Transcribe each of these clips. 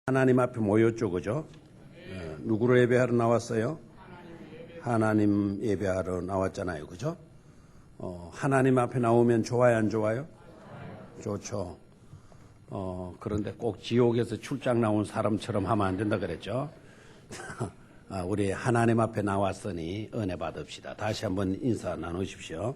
하나님 앞에 모였죠, 그죠? 누구를 예배하러 나왔어요? 하나님 예배하러 나왔잖아요, 그죠? 하나님 앞에 나오면 좋아요, 안 좋아요? 좋죠. 그런데 꼭 지옥에서 출장 나온 사람처럼 하면 안 된다 그랬죠? 우리 하나님 앞에 나왔으니 은혜 받읍시다. 다시 한번 인사 나누십시오.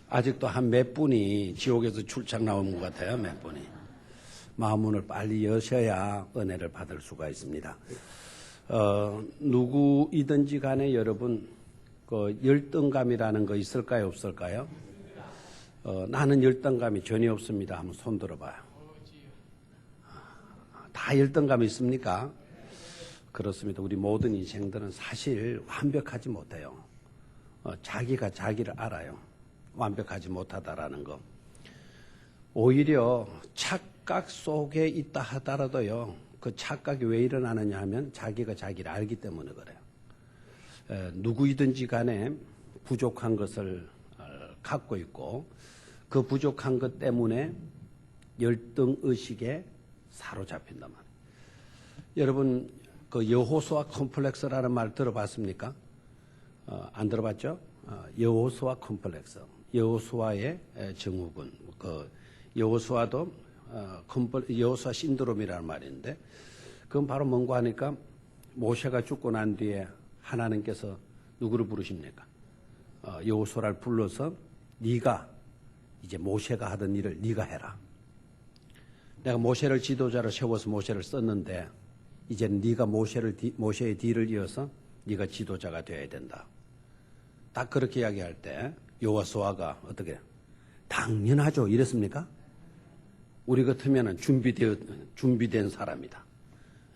아직도 한 몇 분이 지옥에서 출장 나온 것 같아요. 몇 분이. 마음문을 빨리 여셔야 은혜를 받을 수가 있습니다. 누구이든지 간에 여러분 그 열등감이라는 거 있을까요, 없을까요? 나는 열등감이 전혀 없습니다. 한번 손 들어봐요. 다 열등감이 있습니까? 그렇습니다. 우리 모든 인생들은 사실 완벽하지 못해요. 자기가 자기를 알아요. 완벽하지 못하다라는 거. 오히려 착각 속에 있다 하더라도요, 그 착각이 왜 일어나느냐 하면 자기가 자기를 알기 때문에 그래요. 누구이든지 간에 부족한 것을 갖고 있고 그 부족한 것 때문에 열등의식에 사로잡힌단 말이에요. 여러분 그 여호수아 컴플렉스라는 말 들어봤습니까? 안 들어봤죠? 여호수아 컴플렉스. 여호수아의 증후군. 그 여호수아도 여호수아 신드롬이라는 말인데 그건 바로 뭔가 하니까 모세가 죽고 난 뒤에 하나님께서 누구를 부르십니까? 여호수아를 불러서 네가 이제 모세가 하던 일을 네가 해라. 내가 모세를 지도자로 세워서 모세를 썼는데 이제는 네가 모세의 뒤를 이어서 네가 지도자가 되어야 된다. 딱 그렇게 이야기할 때 여호수아가 어떻게 당연하죠 이랬습니까? 우리 같으면 준비된 사람이다.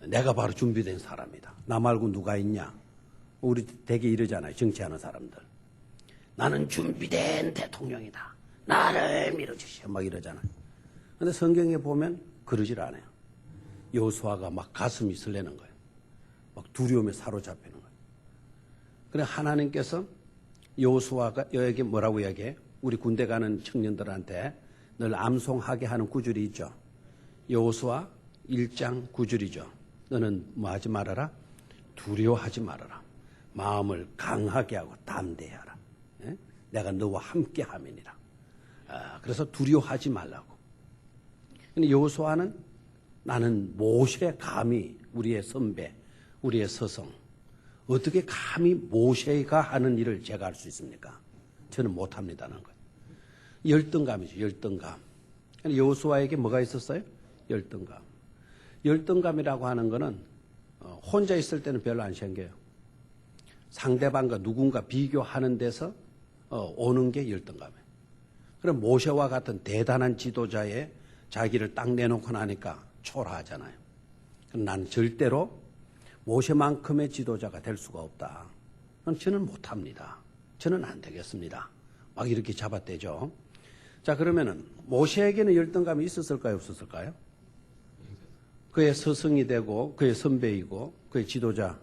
내가 바로 준비된 사람이다. 나 말고 누가 있냐? 우리 되게 이러잖아요. 정치하는 사람들. 나는 준비된 대통령이다. 나를 밀어주시오. 막 이러잖아요. 그런데 성경에 보면 그러질 않아요. 여호수아가 막 가슴이 설레는 거예요. 막 두려움에 사로잡히는 거예요. 그래 하나님께서 여호수아가 여에게 뭐라고 이야기해? 우리 군대 가는 청년들한테 늘 암송하게 하는 구절이 있죠. 여호수아 1장 9절이죠. 너는 뭐 하지 말아라? 두려워하지 말아라. 마음을 강하게 하고 담대하라. 예? 내가 너와 함께 함이니라. 그래서 두려워하지 말라고. 근데 여호수아는 나는 모세 감히 우리의 선배, 우리의 스승 어떻게 감히 모세가 하는 일을 제가 할 수 있습니까? 저는 못합니다는 거예요. 열등감이죠. 열등감. 여호수아에게 뭐가 있었어요? 열등감. 열등감이라고 하는 거는 혼자 있을 때는 별로 안 생겨요. 상대방과 누군가 비교하는 데서 오는 게 열등감이에요. 그럼 모세와 같은 대단한 지도자의 자기를 딱 내놓고 나니까 초라하잖아요. 난 절대로 모세만큼의 지도자가 될 수가 없다. 저는 못합니다. 저는 안 되겠습니다. 막 이렇게 잡아떼죠. 자, 그러면은 모세에게는 열등감이 있었을까요, 없었을까요? 그의 스승이 되고 그의 선배이고 그의 지도자였던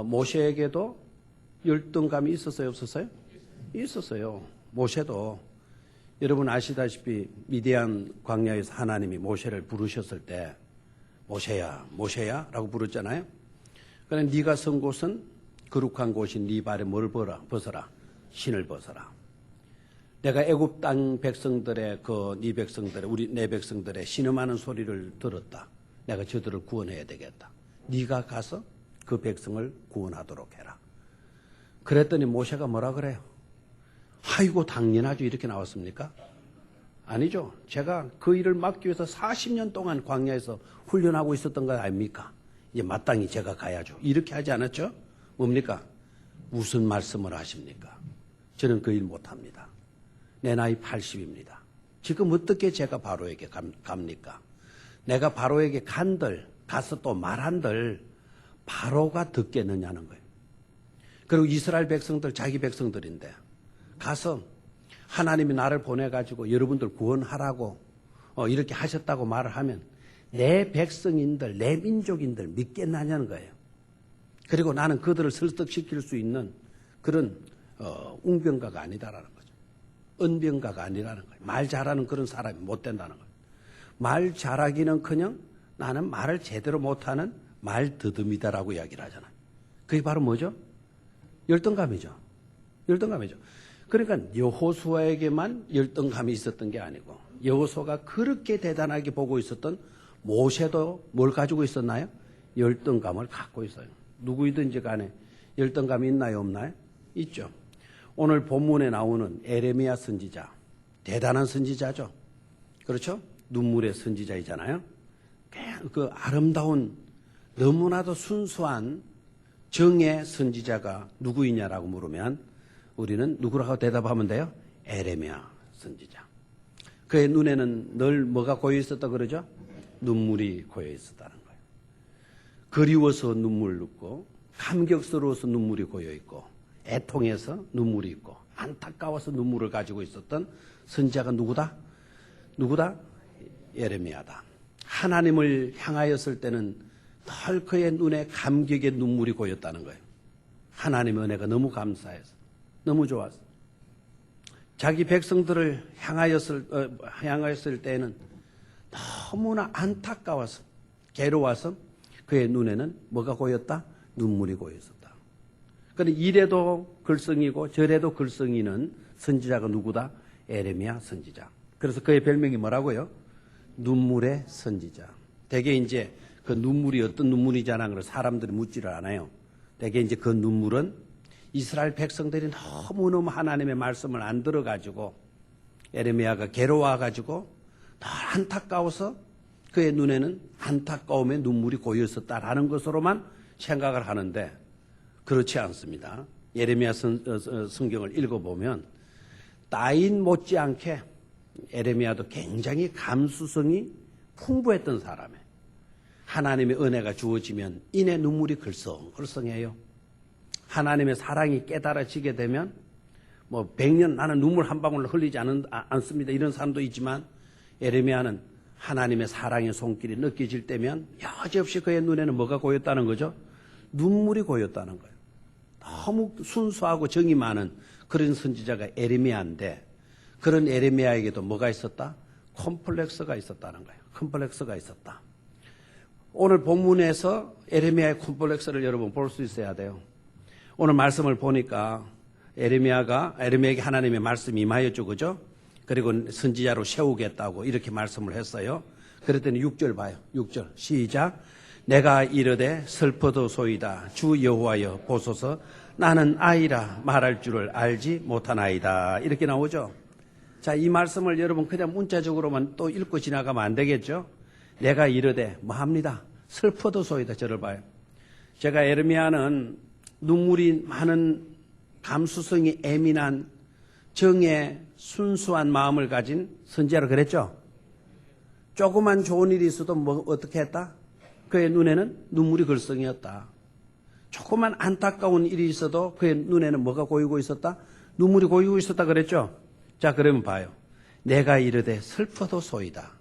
모세에게도 열등감이 있었어요, 없었어요? 있었어요. 모세도 여러분 아시다시피 미디안 광야에서 하나님이 모세를 부르셨을 때 모세야, 모세야 라고 부르잖아요. 그래 네가 선 곳은 거룩한 곳인 네 발에 뭘 벗어라? 신을 벗어라. 내가 애굽 땅 백성들의 네 백성들의 우리 내 백성들의 신음하는 소리를 들었다. 내가 저들을 구원해야 되겠다. 네가 가서 그 백성을 구원하도록 해라. 그랬더니 모세가 뭐라 그래요? 아이고 당연하죠. 이렇게 나왔습니까? 아니죠. 제가 그 일을 막기 위해서 40년 동안 광야에서 훈련하고 있었던 거 아닙니까? 이제 마땅히 제가 가야죠. 이렇게 하지 않았죠? 뭡니까? 무슨 말씀을 하십니까? 저는 그 일 못합니다. 내 나이 80입니다. 지금 어떻게 제가 바로에게 갑니까? 내가 바로에게 가서 또 말한들 바로가 듣겠느냐는 거예요. 그리고 이스라엘 백성들 자기 백성들인데 가서 하나님이 나를 보내가지고 여러분들 구원하라고 이렇게 하셨다고 말을 하면 내 백성인들, 내 민족인들 믿겠느냐는 거예요. 그리고 나는 그들을 설득시킬 수 있는 그런 웅변가가 아니다라는 거죠. 은변가가 아니라는 거예요. 말 잘하는 그런 사람이 못 된다는 거예요. 말 잘하기는커녕 나는 말을 제대로 못하는 말더듬이다라고 이야기를 하잖아요. 그게 바로 뭐죠? 열등감이죠. 열등감이죠. 그러니까 여호수아에게만 열등감이 있었던 게 아니고 여호수아가 그렇게 대단하게 보고 있었던 모세도 뭘 가지고 있었나요? 열등감을 갖고 있어요. 누구이든지 간에 열등감이 있나요? 없나요? 있죠. 오늘 본문에 나오는 에레미야 선지자, 대단한 선지자죠. 그렇죠? 눈물의 선지자이잖아요. 그 아름다운 너무나도 순수한 정의 선지자가 누구이냐라고 물으면 우리는 누구라고 대답하면 돼요? 에레미야 선지자. 그의 눈에는 늘 뭐가 고여 있었다 그러죠? 눈물이 고여 있었다는 거예요. 그리워서 눈물 흘고 감격스러워서 눈물이 고여 있고 애통해서 눈물이 있고 안타까워서 눈물을 가지고 있었던 선지자가 누구다? 누구다? 에레미야다. 하나님을 향하였을 때는 늘 그의 눈에 감격의 눈물이 고였다는 거예요. 하나님의 은혜가 너무 감사해서 너무 좋아서 자기 백성들을 향하였을 때는 너무나 안타까워서 괴로워서 그의 눈에는 뭐가 고였다? 눈물이 고였었다. 그런데 이래도 글썽이고 저래도 글썽이는 선지자가 누구다? 에레미야 선지자. 그래서 그의 별명이 뭐라고요? 눈물의 선지자. 대개 이제 그 눈물이 어떤 눈물이잖아. 그래서 사람들이 묻지를 않아요. 대개 이제 그 눈물은 이스라엘 백성들이 너무너무 하나님의 말씀을 안 들어가지고 에레미야가 괴로워가지고 더 안타까워서 그의 눈에는 안타까움에 눈물이 고여 있었다라는 것으로만 생각을 하는데 그렇지 않습니다. 에레미야 성경을 읽어보면 따인 못지않게 에레미야도 굉장히 감수성이 풍부했던 사람이에요. 하나님의 은혜가 주어지면 이내 눈물이 글썽글썽해요. 하나님의 사랑이 깨달아지게 되면 뭐 100년 나는 눈물 한 방울 흘리지 않습니다. 이런 사람도 있지만 에레미야는 하나님의 사랑의 손길이 느껴질 때면 여지없이 그의 눈에는 뭐가 고였다는 거죠? 눈물이 고였다는 거예요. 너무 순수하고 정이 많은 그런 선지자가 에레미야인데 그런 에레미야에게도 뭐가 있었다? 콤플렉스가 있었다는 거예요. 콤플렉스가 있었다. 오늘 본문에서 에레미야의 콤플렉스를 여러분 볼 수 있어야 돼요. 오늘 말씀을 보니까 에레미야에게 하나님의 말씀이 임하였죠. 그죠? 그리고 선지자로 세우겠다고 이렇게 말씀을 했어요. 그랬더니 6절 봐요. 6절 시작. 내가 이르되 슬퍼도소이다. 주 여호와여 보소서 나는 아이라 말할 줄을 알지 못하나이다. 이렇게 나오죠. 자, 이 말씀을 여러분 그냥 문자적으로만 또 읽고 지나가면 안 되겠죠? 내가 이르되 뭐합니다. 슬퍼도소이다. 저를 봐요. 제가 에레미야는 눈물이 많은 감수성이 예민한 정의 순수한 마음을 가진 선지자라 그랬죠? 조그만 좋은 일이 있어도 뭐 어떻게 했다? 그의 눈에는 눈물이 글썽이었다. 조그만 안타까운 일이 있어도 그의 눈에는 뭐가 고이고 있었다? 눈물이 고이고 있었다 그랬죠? 자, 그러면 봐요. 내가 이르되 슬퍼도소이다.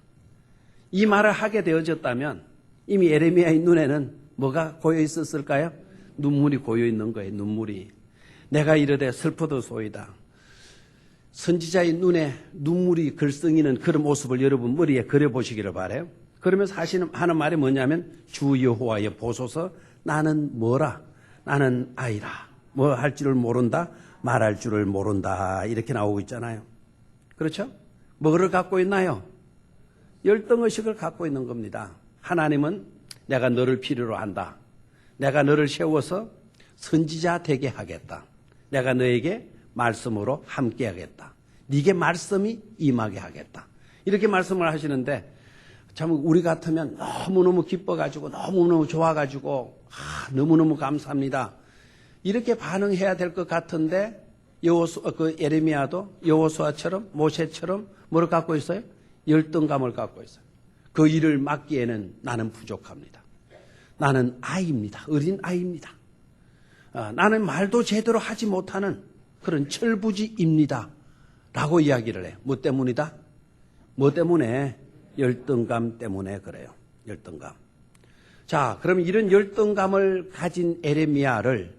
이 말을 하게 되어졌다면 이미 에레미야의 눈에는 뭐가 고여 있었을까요? 눈물이 고여 있는 거예요. 눈물이. 내가 이르되 슬퍼도소이다. 선지자의 눈에 눈물이 글썽이는 그런 모습을 여러분 머리에 그려보시기를 바라요. 그러면서 하는 말이 뭐냐면 주 여호와여 보소서 나는 뭐라? 나는 아이라. 뭐 할 줄을 모른다? 말할 줄을 모른다. 이렇게 나오고 있잖아요. 그렇죠? 뭐를 갖고 있나요? 열등의식을 갖고 있는 겁니다. 하나님은 내가 너를 필요로 한다. 내가 너를 세워서 선지자 되게 하겠다. 내가 너에게 말씀으로 함께 하겠다. 네게 말씀이 임하게 하겠다. 이렇게 말씀을 하시는데 참 우리 같으면 너무너무 기뻐가지고 너무너무 좋아가지고 너무너무 감사합니다. 이렇게 반응해야 될 것 같은데 그 에레미야도 여호수아처럼 모세처럼 뭐를 갖고 있어요? 열등감을 갖고 있어요. 그 일을 맡기에는 나는 부족합니다. 나는 아이입니다. 어린 아이입니다. 나는 말도 제대로 하지 못하는 그런 철부지입니다. 라고 이야기를 해요. 뭐 때문이다? 뭐 때문에? 열등감 때문에 그래요. 열등감. 자, 그럼 이런 열등감을 가진 에레미야를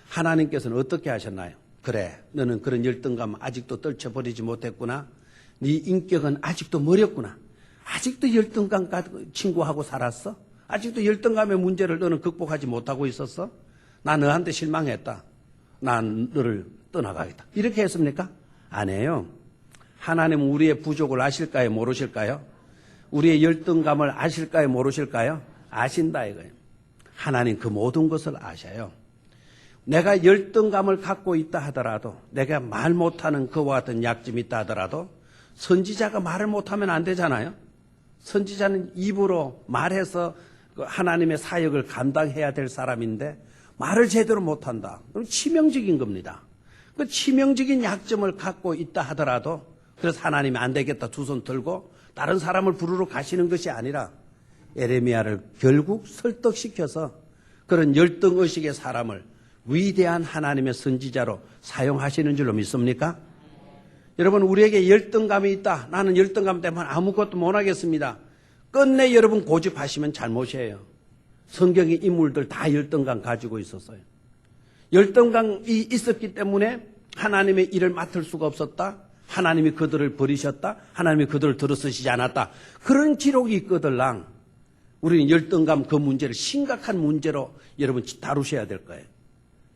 하나님께서는 어떻게 하셨나요? 그래, 너는 그런 열등감 아직도 떨쳐버리지 못했구나. 네 인격은 아직도 멀었구나. 아직도 열등감 친구하고 살았어? 아직도 열등감의 문제를 너는 극복하지 못하고 있었어? 나 너한테 실망했다. 난 너를 떠나가겠다. 이렇게 했습니까? 안 해요. 하나님은 우리의 부족을 아실까요? 모르실까요? 우리의 열등감을 아실까요? 모르실까요? 아신다 이거예요. 하나님 그 모든 것을 아셔요. 내가 열등감을 갖고 있다 하더라도, 내가 말 못하는 그와 같은 약점이 있다 하더라도 선지자가 말을 못하면 안 되잖아요. 선지자는 입으로 말해서 하나님의 사역을 감당해야 될 사람인데 말을 제대로 못한다. 그럼 치명적인 겁니다. 그 치명적인 약점을 갖고 있다 하더라도, 그래서 하나님이 안 되겠다 두 손 들고 다른 사람을 부르러 가시는 것이 아니라 에레미야를 결국 설득시켜서 그런 열등의식의 사람을 위대한 하나님의 선지자로 사용하시는 줄로 믿습니까? 여러분, 우리에게 열등감이 있다. 나는 열등감 때문에 아무것도 못하겠습니다. 끝내 여러분 고집하시면 잘못이에요. 성경의 인물들 다 열등감 가지고 있었어요. 열등감이 있었기 때문에 하나님의 일을 맡을 수가 없었다. 하나님이 그들을 버리셨다. 하나님이 그들을 들어쓰시지 않았다. 그런 기록이 있거들랑 우리는 열등감 그 문제를 심각한 문제로 여러분 다루셔야 될 거예요.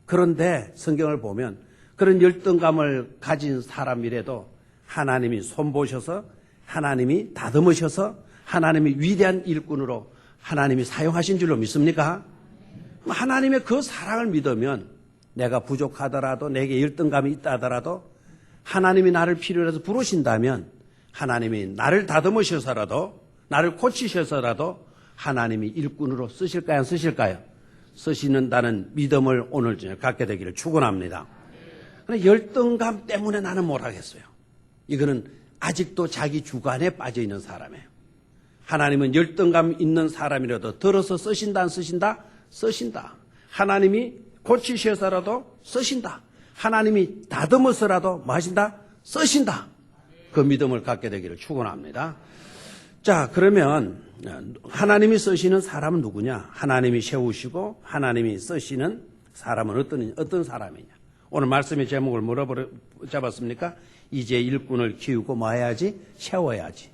그런데 성경을 보면 그런 열등감을 가진 사람이라도 하나님이 손보셔서, 하나님이 다듬으셔서, 하나님이 위대한 일꾼으로 하나님이 사용하신 줄로 믿습니까? 하나님의 그 사랑을 믿으면 내가 부족하더라도, 내게 열등감이 있다 하더라도 하나님이 나를 필요로 해서 부르신다면 하나님이 나를 다듬으셔서라도, 나를 고치셔서라도 하나님이 일꾼으로 쓰실까요? 안 쓰실까요? 쓰시는다는 믿음을 오늘 저녁 갖게 되기를 축원합니다. 그런데 열등감 때문에 나는 못하겠어요. 이거는 아직도 자기 주관에 빠져 있는 사람이에요. 하나님은 열등감 있는 사람이라도 들어서 쓰신다 안 쓰신다? 쓰신다. 하나님이 고치셔서라도 쓰신다. 하나님이 다듬어서라도 뭐 하신다? 쓰신다. 그 믿음을 갖게 되기를 축원합니다. 자, 그러면 하나님이 쓰시는 사람은 누구냐? 하나님이 세우시고 하나님이 쓰시는 사람은 어떤 사람이냐? 오늘 말씀의 제목을 뭐로 잡았습니까? 이제 일꾼을 키우고 뭐 해야지? 세워야지.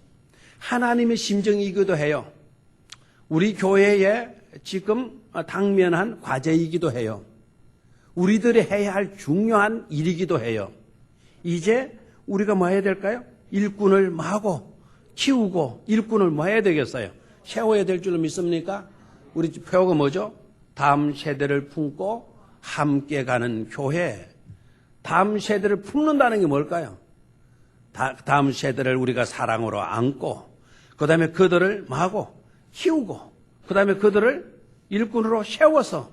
하나님의 심정이기도 해요. 우리 교회에 지금 당면한 과제이기도 해요. 우리들이 해야 할 중요한 일이기도 해요. 이제 우리가 뭐 해야 될까요? 일꾼을 뭐 하고 키우고 일꾼을 뭐 해야 되겠어요? 세워야 될 줄로 믿습니까? 우리 표어가 뭐죠? 다음 세대를 품고 함께 가는 교회. 다음 세대를 품는다는 게 뭘까요? 다음 세대를 우리가 사랑으로 안고, 그 다음에 그들을 뭐 하고 키우고, 그 다음에 그들을 일꾼으로 세워서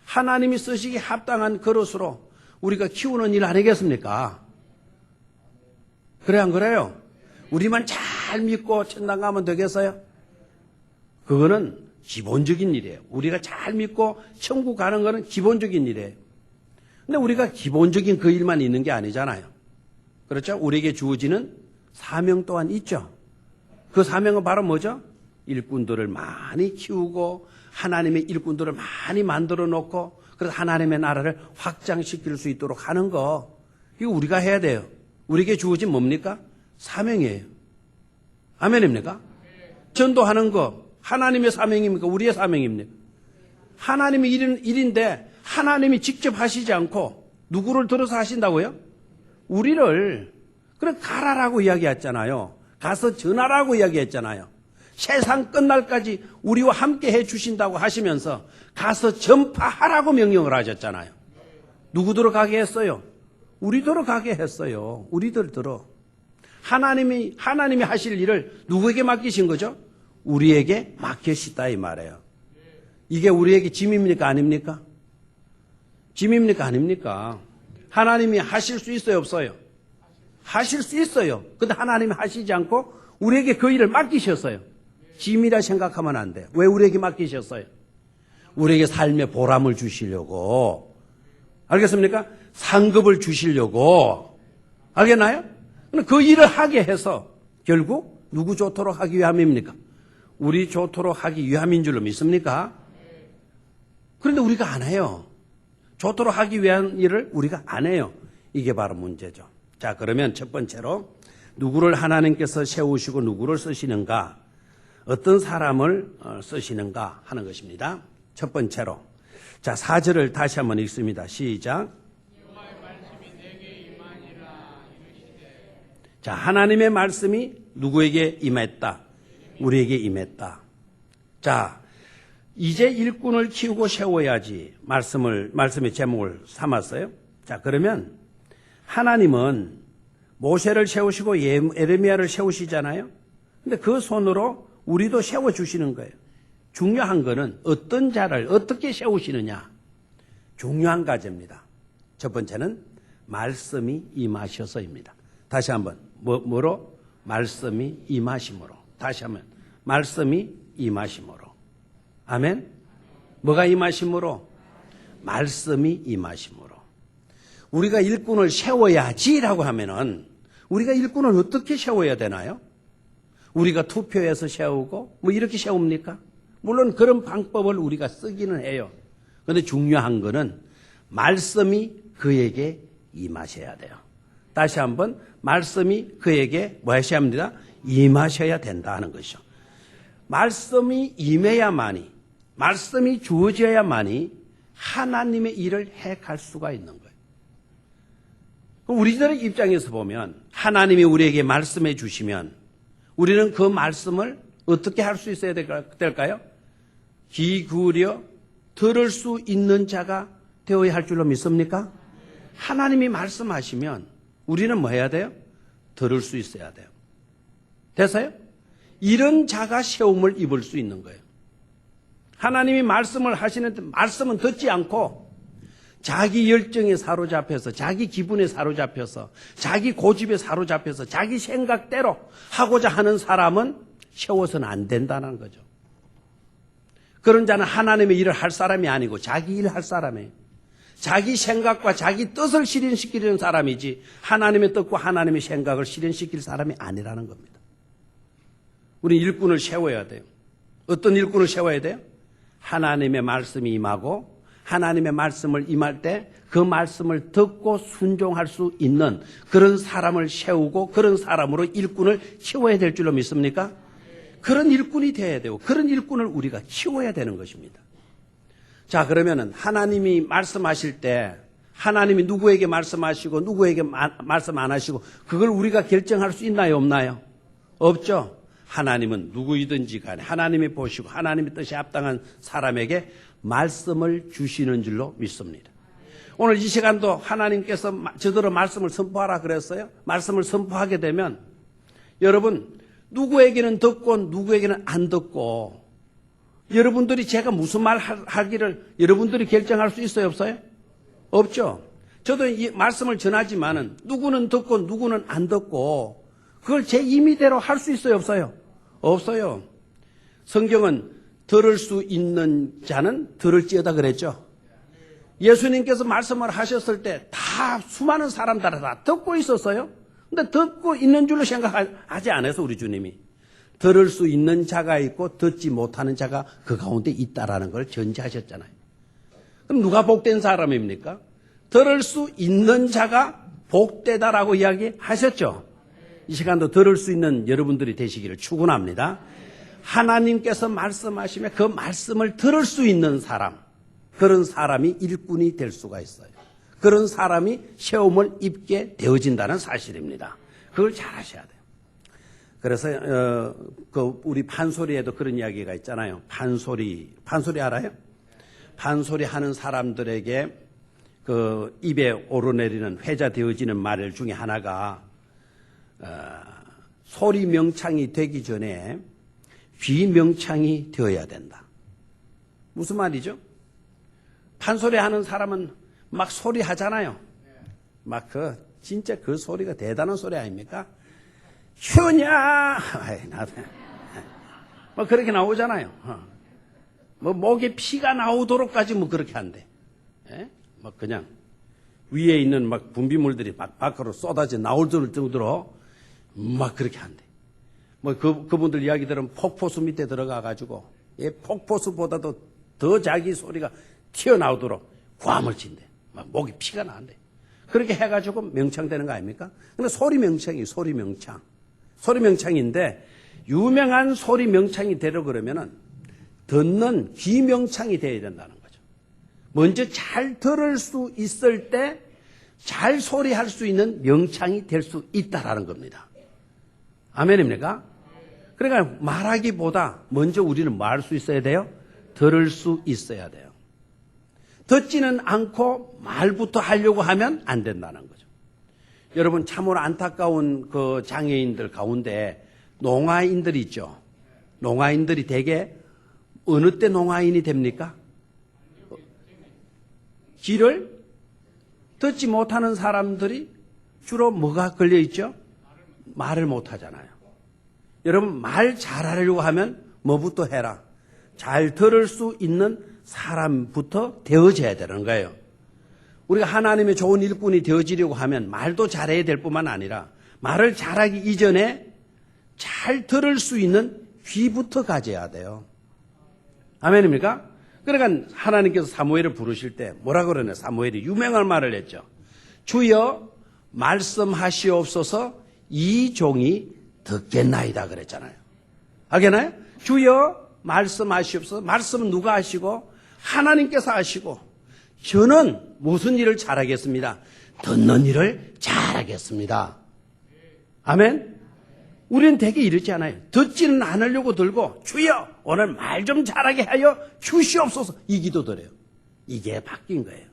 하나님이 쓰시기 합당한 그릇으로 우리가 키우는 일 아니겠습니까? 그래 안 그래요? 우리만 잘 믿고 천당 가면 되겠어요? 그거는 기본적인 일이에요. 우리가 잘 믿고 천국 가는 거는 기본적인 일이에요. 근데 우리가 기본적인 그 일만 있는 게 아니잖아요. 그렇죠? 우리에게 주어지는 사명 또한 있죠. 그 사명은 바로 뭐죠? 일꾼들을 많이 키우고 하나님의 일꾼들을 많이 만들어 놓고 그래서 하나님의 나라를 확장시킬 수 있도록 하는 거, 이거 우리가 해야 돼요. 우리에게 주어진 뭡니까? 사명이에요. 아멘입니까? 전도하는 거 하나님의 사명입니까? 우리의 사명입니까? 하나님의 일인데 하나님이 직접 하시지 않고 누구를 들어서 하신다고요? 우리를. 그래 가라라고 이야기했잖아요. 가서 전하라고 이야기했잖아요. 세상 끝날까지 우리와 함께 해 주신다고 하시면서 가서 전파하라고 명령을 하셨잖아요. 누구들어 가게 했어요? 우리들어 가게 했어요. 우리들 들어. 하나님이 하실 일을 누구에게 맡기신 거죠? 우리에게 맡기시다 이 말이에요. 이게 우리에게 짐입니까? 아닙니까? 짐입니까? 아닙니까? 하나님이 하실 수 있어요? 없어요? 하실 수 있어요. 근데 하나님이 하시지 않고 우리에게 그 일을 맡기셨어요. 짐이라 생각하면 안 돼요. 왜 우리에게 맡기셨어요? 우리에게 삶의 보람을 주시려고. 알겠습니까? 상급을 주시려고. 알겠나요? 그 일을 하게 해서 결국 누구 좋도록 하기 위함입니까? 우리 좋도록 하기 위함인 줄로 믿습니까? 그런데 우리가 안 해요. 좋도록 하기 위한 일을 우리가 안 해요. 이게 바로 문제죠. 자, 그러면 첫 번째로 누구를 하나님께서 세우시고 누구를 쓰시는가, 어떤 사람을 쓰시는가 하는 것입니다. 첫 번째로. 자, 4절을 다시 한번 읽습니다. 시작. 자, 하나님의 말씀이 누구에게 임했다? 우리에게 임했다. 자, 이제 일꾼을 키우고 세워야지 말씀의 제목을 삼았어요. 자, 그러면 하나님은 모세를 세우시고 에레미야를 세우시잖아요. 근데 그 손으로 우리도 세워주시는 거예요. 중요한 거는 어떤 자를 어떻게 세우시느냐. 중요한 과제입니다. 첫 번째는 말씀이 임하셔서입니다. 다시 한번 뭐로? 말씀이 임하심으로. 다시 한번 말씀이 임하심으로. 아멘. 뭐가 임하심으로? 말씀이 임하심으로. 우리가 일꾼을 세워야지라고 하면은 우리가 일꾼을 어떻게 세워야 되나요? 우리가 투표해서 세우고 뭐 이렇게 세웁니까? 물론 그런 방법을 우리가 쓰기는 해요. 그런데 중요한 거는 말씀이 그에게 임하셔야 돼요. 다시 한번 말씀이 그에게 뭐 하셔야 합니다? 임하셔야 된다 하는 것이죠. 말씀이 임해야만이, 말씀이 주어져야만이 하나님의 일을 해갈 수가 있는 거예요. 우리들의 입장에서 보면 하나님이 우리에게 말씀해 주시면 우리는 그 말씀을 어떻게 할 수 있어야 될까요? 귀 기울여 들을 수 있는 자가 되어야 할 줄로 믿습니까? 하나님이 말씀하시면 우리는 뭐 해야 돼요? 들을 수 있어야 돼요. 됐어요? 이런 자가 세움을 입을 수 있는 거예요. 하나님이 말씀을 하시는데 말씀은 듣지 않고 자기 열정에 사로잡혀서 자기 기분에 사로잡혀서 자기 고집에 사로잡혀서 자기 생각대로 하고자 하는 사람은 세워서는 안 된다는 거죠. 그런 자는 하나님의 일을 할 사람이 아니고 자기 일을 할 사람이에요. 자기 생각과 자기 뜻을 실현시키는 사람이지 하나님의 뜻과 하나님의 생각을 실현시킬 사람이 아니라는 겁니다. 우리 일꾼을 세워야 돼요. 어떤 일꾼을 세워야 돼요? 하나님의 말씀이 임하고 하나님의 말씀을 임할 때 그 말씀을 듣고 순종할 수 있는 그런 사람을 세우고 그런 사람으로 일꾼을 키워야 될 줄로 믿습니까? 그런 일꾼이 돼야 되고 그런 일꾼을 우리가 키워야 되는 것입니다. 자, 그러면은 하나님이 말씀하실 때 하나님이 누구에게 말씀하시고 누구에게 말씀 안 하시고 그걸 우리가 결정할 수 있나요? 없나요? 없죠. 하나님은 누구이든지 간에 하나님이 보시고 하나님의 뜻에 합당한 사람에게 말씀을 주시는 줄로 믿습니다. 오늘 이 시간도 하나님께서 저더러 말씀을 선포하라 그랬어요. 말씀을 선포하게 되면 여러분 누구에게는 듣고 누구에게는 안 듣고 여러분들이 제가 무슨 말 하기를 여러분들이 결정할 수 있어요? 없어요? 없죠. 저도 이 말씀을 전하지만은 누구는 듣고 누구는 안 듣고 그걸 제 임의대로 할 수 있어요? 없어요? 없어요. 성경은 들을 수 있는 자는 들을지어다 그랬죠. 예수님께서 말씀을 하셨을 때 다 수많은 사람들이 다 듣고 있었어요. 근데 듣고 있는 줄로 생각하지 않아서 우리 주님이 들을 수 있는 자가 있고 듣지 못하는 자가 그 가운데 있다라는 걸 전제하셨잖아요. 그럼 누가 복된 사람입니까? 들을 수 있는 자가 복되다라고 이야기하셨죠. 이 시간도 들을 수 있는 여러분들이 되시기를 축원합니다. 하나님께서 말씀하시면 그 말씀을 들을 수 있는 사람, 그런 사람이 일꾼이 될 수가 있어요. 그런 사람이 세움을 입게 되어진다는 사실입니다. 그걸 잘 하셔야 돼요. 그래서 우리 판소리에도 그런 이야기가 있잖아요. 판소리 알아요? 판소리 하는 사람들에게 그 입에 오르내리는 회자되어지는 말 중에 하나가 소리 명창이 되기 전에 귀 명창이 되어야 된다. 무슨 말이죠? 판소리 하는 사람은 막 소리 하잖아요. 막 진짜 그 소리가 대단한 소리 아닙니까? 휴냐! 뭐 그렇게 나오잖아요. 뭐 목에 피가 나오도록까지 뭐 그렇게 한대. 예? 뭐 그냥 위에 있는 막 분비물들이 막 밖으로 쏟아져 나올 정도로 막 그렇게 한대. 그분들 이야기 들으면 폭포수 밑에 들어가가지고, 폭포수보다도 더 자기 소리가 튀어나오도록 고함을 친대. 막 목이 피가 나는데. 그렇게 해가지고 명창되는 거 아닙니까? 근데 소리 명창이 소리 명창. 소리 명창인데, 유명한 소리 명창이 되려 그러면은, 듣는 귀 명창이 되어야 된다는 거죠. 먼저 잘 들을 수 있을 때, 잘 소리할 수 있는 명창이 될 수 있다라는 겁니다. 아멘입니까? 그러니까 말하기보다 먼저 우리는 뭐 할 수 있어야 돼요? 들을 수 있어야 돼요. 듣지는 않고 말부터 하려고 하면 안 된다는 거죠. 여러분 참으로 안타까운 그 장애인들 가운데 농아인들이 있죠. 농아인들이 대개 어느 때 농아인이 됩니까? 귀를 듣지 못하는 사람들이 주로 뭐가 걸려 있죠? 말을 못 하잖아요. 여러분 말 잘하려고 하면 뭐부터 해라? 잘 들을 수 있는 사람부터 되어져야 되는 거예요. 우리가 하나님의 좋은 일꾼이 되어지려고 하면 말도 잘해야 될 뿐만 아니라 말을 잘하기 이전에 잘 들을 수 있는 귀부터 가져야 돼요. 아멘입니까? 그러니까 하나님께서 사무엘을 부르실 때 뭐라 그러냐? 사무엘이 유명한 말을 했죠. 주여 말씀하시옵소서 이 종이 듣겠나이다 그랬잖아요. 알겠나요? 주여 말씀하시옵소서. 말씀은 누가 하시고? 하나님께서 하시고 저는 무슨 일을 잘하겠습니다. 듣는 일을 잘하겠습니다. 아멘? 우리는 되게 이러지 않아요. 듣지는 않으려고 들고 주여 오늘 말 좀 잘하게 하여 주시옵소서 이 기도드려요. 이게 바뀐 거예요.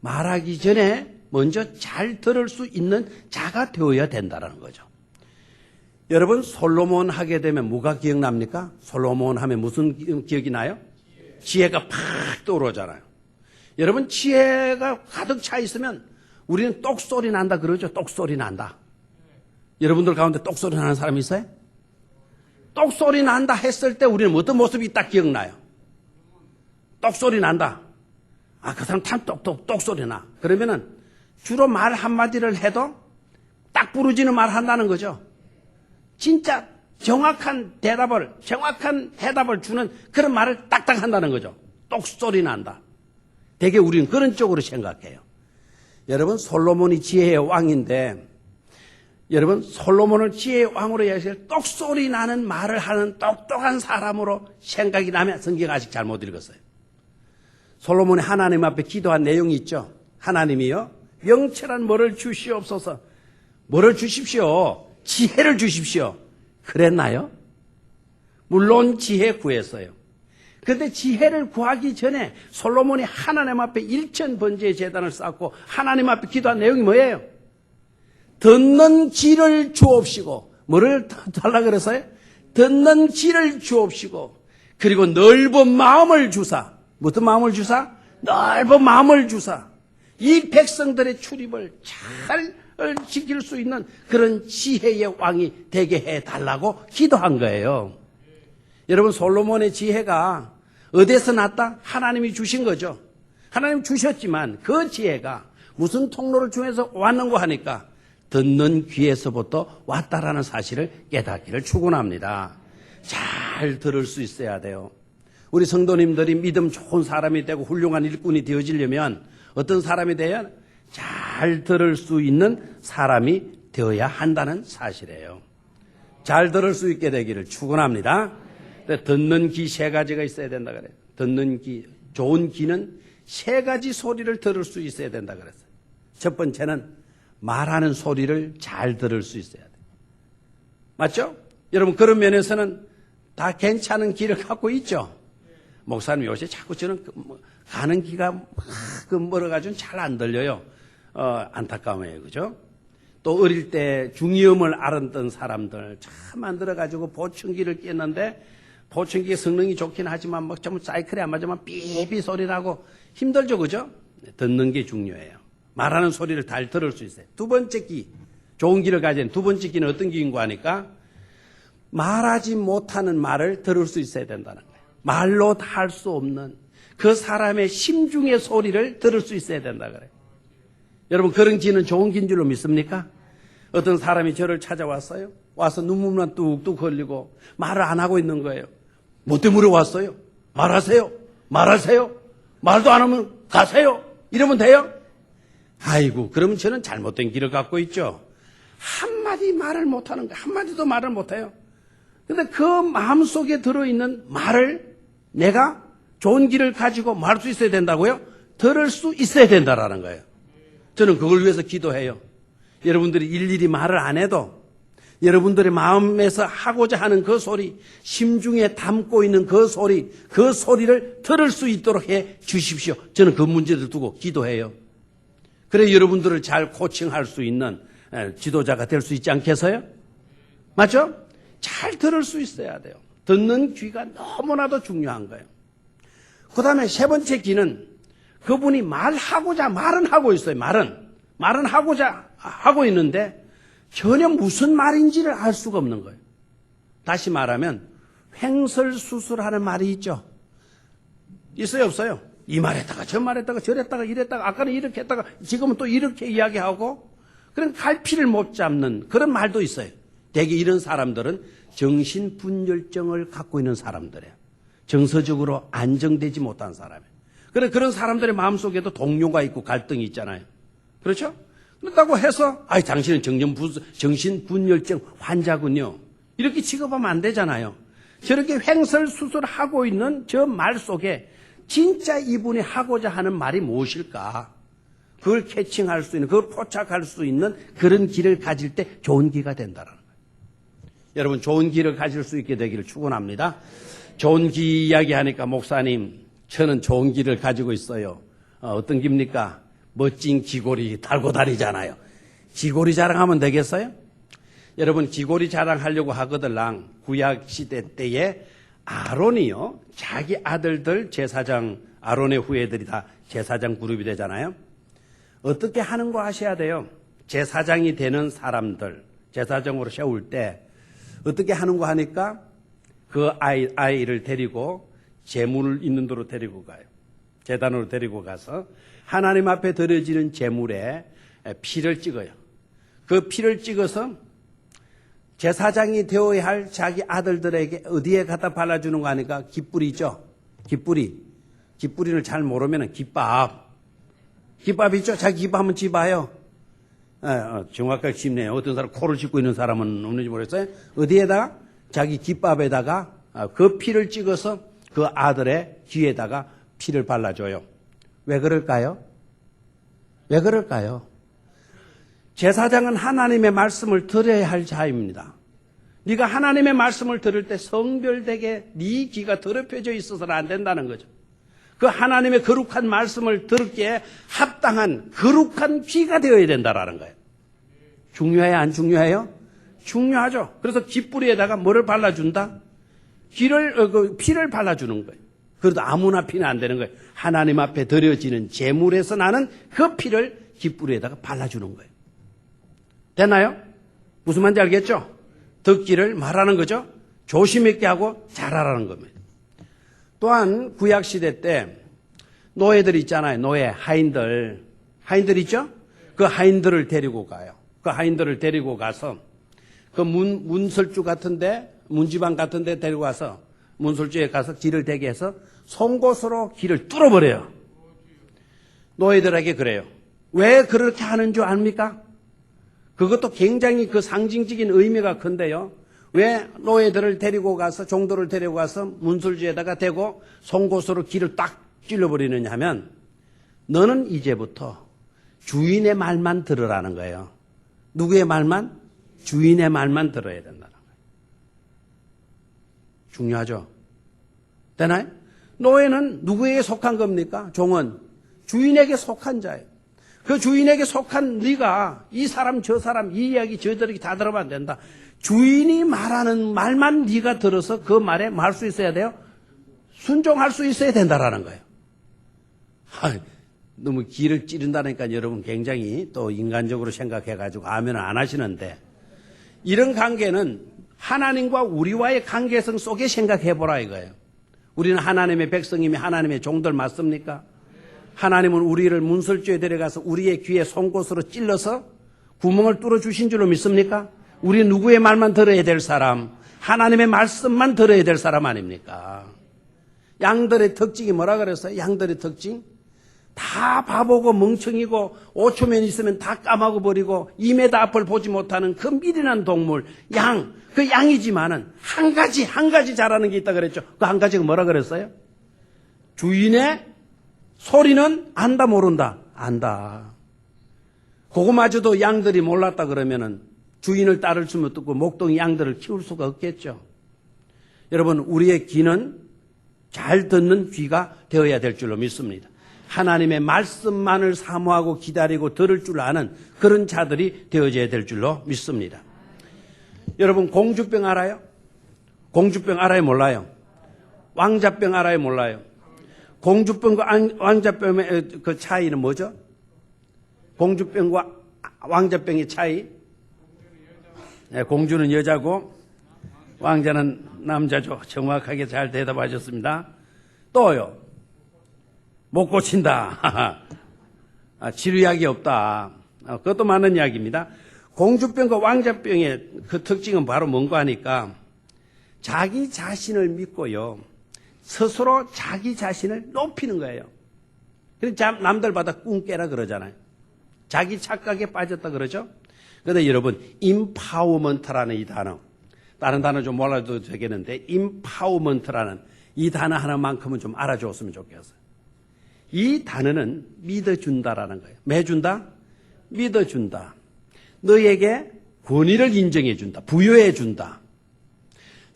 말하기 전에 먼저 잘 들을 수 있는 자가 되어야 된다는 거죠. 여러분 솔로몬 하게 되면 뭐가 기억납니까? 솔로몬 하면 무슨 기억이 나요? 지혜가 팍 떠오르잖아요. 여러분 지혜가 가득 차 있으면 우리는 똑소리 난다 그러죠. 똑소리 난다. 여러분들 가운데 똑소리 나는 사람이 있어요? 똑소리 난다 했을 때 우리는 어떤 모습이 딱 기억나요? 똑소리 난다. 아, 그 사람 참 똑소리 나. 그러면은 주로 말 한마디를 해도 딱 부러지는 말 한다는 거죠. 진짜 정확한 해답을 주는 그런 말을 딱딱 한다는 거죠. 똑소리 난다. 되게 우리는 그런 쪽으로 생각해요. 여러분 솔로몬이 지혜의 왕인데 여러분 솔로몬을 지혜의 왕으로 예시해 똑소리 나는 말을 하는 똑똑한 사람으로 생각이 나면 성경 아직 잘못 읽었어요. 솔로몬이 하나님 앞에 기도한 내용이 있죠. 하나님이요 명철한 뭐를 주시옵소서. 뭐를 주십시오. 지혜를 주십시오. 그랬나요? 물론 지혜 구했어요. 그런데 지혜를 구하기 전에 솔로몬이 하나님 앞에 1000번제의 제단을 쌓고 하나님 앞에 기도한 내용이 뭐예요? 듣는 귀를 주옵시고 뭐를 달라 그랬어요? 듣는 귀를 주옵시고 그리고 넓은 마음을 주사. 무슨 마음을 주사? 넓은 마음을 주사. 이 백성들의 출입을 잘 지킬 수 있는 그런 지혜의 왕이 되게 해달라고 기도한 거예요. 여러분 솔로몬의 지혜가 어디서 났다? 하나님이 주신 거죠. 하나님 주셨지만 그 지혜가 무슨 통로를 통해서 왔는고 하니까 듣는 귀에서부터 왔다라는 사실을 깨닫기를 축원합니다. 잘 들을 수 있어야 돼요. 우리 성도님들이 믿음 좋은 사람이 되고 훌륭한 일꾼이 되어지려면 어떤 사람이 돼야 잘 들을 수 있는 사람이 되어야 한다는 사실이에요. 잘 들을 수 있게 되기를 축원합니다. 듣는 귀 3가지가 있어야 된다 그래요. 듣는 귀, 좋은 귀는 3가지 소리를 들을 수 있어야 된다 그랬어요. 첫 번째는 말하는 소리를 잘 들을 수 있어야 돼요. 맞죠? 여러분 그런 면에서는 다 괜찮은 귀를 갖고 있죠. 목사님 요새 자꾸 저는 가는 귀가 멀어가지고 잘 안 들려요. 안타까워요. 그죠? 또 어릴 때 중이염을 앓았던 사람들 참 안 들어가지고 보청기를 꼈는데 보청기의 성능이 좋긴 하지만 막 좀 사이클에 안 맞으면 삐삐 소리 나고 힘들죠. 그죠? 듣는 게 중요해요. 말하는 소리를 잘 들을 수 있어요. 두 번째 귀, 좋은 귀를 가진 두 번째 귀는 어떤 귀인가 하니까 말하지 못하는 말을 들을 수 있어야 된다는 거예요. 말로 다 할 수 없는 그 사람의 심중의 소리를 들을 수 있어야 된다 그래요. 여러분 그런 귀는 좋은 귀인 줄로 믿습니까? 어떤 사람이 저를 찾아왔어요. 와서 눈물만 뚝뚝 흘리고 말을 안 하고 있는 거예요. 뭐 때문에 왔어요? 말하세요. 말하세요. 말도 안 하면 가세요. 이러면 돼요? 아이고, 그러면 저는 잘못된 길을 갖고 있죠. 한마디 말을 못하는 거예요. 한마디도 말을 못해요. 근데 그 마음속에 들어있는 말을 내가 좋은 길을 가지고 말할 수 있어야 된다고요? 들을 수 있어야 된다라는 거예요. 저는 그걸 위해서 기도해요. 여러분들이 일일이 말을 안 해도 여러분들의 마음에서 하고자 하는 그 소리, 심중에 담고 있는 그 소리를 들을 수 있도록 해 주십시오. 저는 그 문제를 두고 기도해요. 그래 여러분들을 잘 코칭할 수 있는 지도자가 될 수 있지 않겠어요? 맞죠? 잘 들을 수 있어야 돼요. 듣는 귀가 너무나도 중요한 거예요. 그 다음에 세 번째 귀는 그분이 말은 하고 있어요. 말은 하고자 하고 있는데 전혀 무슨 말인지를 알 수가 없는 거예요. 다시 말하면 횡설수설하는 말이 있죠. 있어요, 없어요? 이 말했다가 저 말했다가 저랬다가 이랬다가 아까는 이렇게 했다가 지금은 또 이렇게 이야기하고 그런 갈피를 못 잡는 그런 말도 있어요. 대개 이런 사람들은 정신분열증을 갖고 있는 사람들이에요. 정서적으로 안정되지 못한 사람이에요. 그런 사람들의 마음속에도 동요가 있고 갈등이 있잖아요. 그렇죠? 그렇다고 해서 당신은 정신분열증 환자군요. 이렇게 취급하면 안 되잖아요. 저렇게 횡설수설하고 있는 저 말 속에 진짜 이분이 하고자 하는 말이 무엇일까? 그걸 캐칭할 수 있는, 그걸 포착할 수 있는 그런 길을 가질 때 좋은 기가 된다는 거예요. 여러분 좋은 길을 가질 수 있게 되기를 축원합니다. 좋은 기 이야기하니까 목사님 저는 좋은 길을 가지고 있어요. 어떤 길입니까? 멋진 귀고리 달고 다니잖아요. 귀고리 자랑하면 되겠어요? 여러분 귀고리 자랑하려고 하거들랑 구약 시대 때에 아론이요 자기 아들들 제사장 아론의 후예들이 다 제사장 그룹이 되잖아요. 어떻게 하는 거 아셔야 돼요. 제사장이 되는 사람들 제사장으로 세울 때 어떻게 하는 거 하니까 그 아이를 데리고 제물 있는 데로 데리고 가요. 제단으로 데리고 가서 하나님 앞에 드려지는 제물에 피를 찍어요. 그 피를 찍어서 제사장이 되어야 할 자기 아들들에게 어디에 갖다 발라주는 거 하니까 깃불이 있죠. 깃불이를 잘 모르면 깃밥 있죠. 자기 깃밥 한번 집어요. 정확하게 짚네요. 어떤 사람 코를 짚고 있는 사람은 없는지 모르겠어요. 어디에다가 자기 깃밥에다가 그 피를 찍어서 그 아들의 귀에다가 피를 발라줘요. 왜 그럴까요? 왜 그럴까요? 제사장은 하나님의 말씀을 들어야 할 자입니다. 네가 하나님의 말씀을 들을 때 성별되게 네 귀가 더럽혀져 있어서는 안 된다는 거죠. 그 하나님의 거룩한 말씀을 들기에 합당한 거룩한 귀가 되어야 된다라는 거예요. 중요해요? 안 중요해요? 중요하죠. 그래서 깃뿌리에다가 뭐를 발라준다? 피를 발라주는 거예요. 그래도 아무나 피는 안 되는 거예요. 하나님 앞에 드려지는 제물에서 나는 그 피를 깃뿌리에다가 발라주는 거예요. 됐나요? 무슨 말인지 알겠죠? 듣기를 말하는 거죠. 조심 있게 하고 잘하라는 겁니다. 또한 구약시대 때 노예들 있잖아요. 노예, 하인들 있죠? 그 하인들을 데리고 가요. 그 하인들을 데리고 가서 그 문설주 같은데 문지방 같은데 데리고 가서 문설주에 가서 길을 대게 해서 송곳으로 길을 뚫어버려요. 노예들에게 그래요. 왜 그렇게 하는 줄 압니까? 그것도 굉장히 그 상징적인 의미가 큰데요. 왜 노예들을 데리고 가서 종도를 데리고 가서 문설주에다가 대고 송곳으로 길을 딱 찔러버리느냐 하면 너는 이제부터 주인의 말만 들으라는 거예요. 누구의 말만? 주인의 말만 들어야 된다는 거예요. 중요하죠? 되나요? 노예는 누구에게 속한 겁니까? 종은 주인에게 속한 자예요. 그 주인에게 속한 네가 이 사람 저 사람 이 이야기 저들에게 다 들으면 안 된다. 주인이 말하는 말만 네가 들어서 그 말에 말할 수 있어야 돼요. 순종할 수 있어야 된다라는 거예요. 너무 기를 찌른다니까 여러분 굉장히 또 인간적으로 생각해가지고 아멘을 안 하시는데 이런 관계는 하나님과 우리와의 관계성 속에 생각해보라 이거예요. 우리는 하나님의 백성이며 하나님의 종들 맞습니까? 하나님은 우리를 문설주에 데려가서 우리의 귀에 송곳으로 찔러서 구멍을 뚫어주신 줄로 믿습니까? 우리 누구의 말만 들어야 될 사람, 하나님의 말씀만 들어야 될 사람 아닙니까? 양들의 특징이 뭐라 그랬어요? 양들의 특징? 다 바보고 멍청이고 5초면 있으면 다 까마고 버리고 2m 앞을 보지 못하는 그 미련한 동물, 양. 그 양이지만은 한 가지 잘하는 게 있다 그랬죠. 그 한 가지가 뭐라 그랬어요? 주인의 소리는 안다 모른다? 안다. 그거마저도 양들이 몰랐다 그러면은 주인을 따를 수는 없고 목동이 양들을 키울 수가 없겠죠. 여러분, 우리의 귀는 잘 듣는 귀가 되어야 될 줄로 믿습니다. 하나님의 말씀만을 사모하고 기다리고 들을 줄 아는 그런 자들이 되어져야 될 줄로 믿습니다. 여러분, 공주병 알아요? 공주병 알아요? 몰라요? 왕자병 알아요? 몰라요? 공주병과 왕자병의 그 차이는 뭐죠? 공주병과 왕자병의 차이? 네, 공주는 여자고 왕자는 남자죠. 정확하게 잘 대답하셨습니다. 또요. 못 고친다. 치료약이 없다. 그것도 맞는 이야기입니다. 공주병과 왕자병의 그 특징은 바로 뭔가 하니까 자기 자신을 믿고요. 스스로 자기 자신을 높이는 거예요. 그래서 남들보다 꿈 깨라 그러잖아요. 자기 착각에 빠졌다 그러죠. 그런데 여러분, 임파워먼트라는 이 단어, 다른 단어 좀 몰라도 되겠는데 임파워먼트라는 이 단어 하나만큼은 좀 알아줬으면 좋겠어요. 이 단어는 믿어준다라는 거예요. 매 준다? 믿어준다. 너에게 권위를 인정해준다. 부여해준다.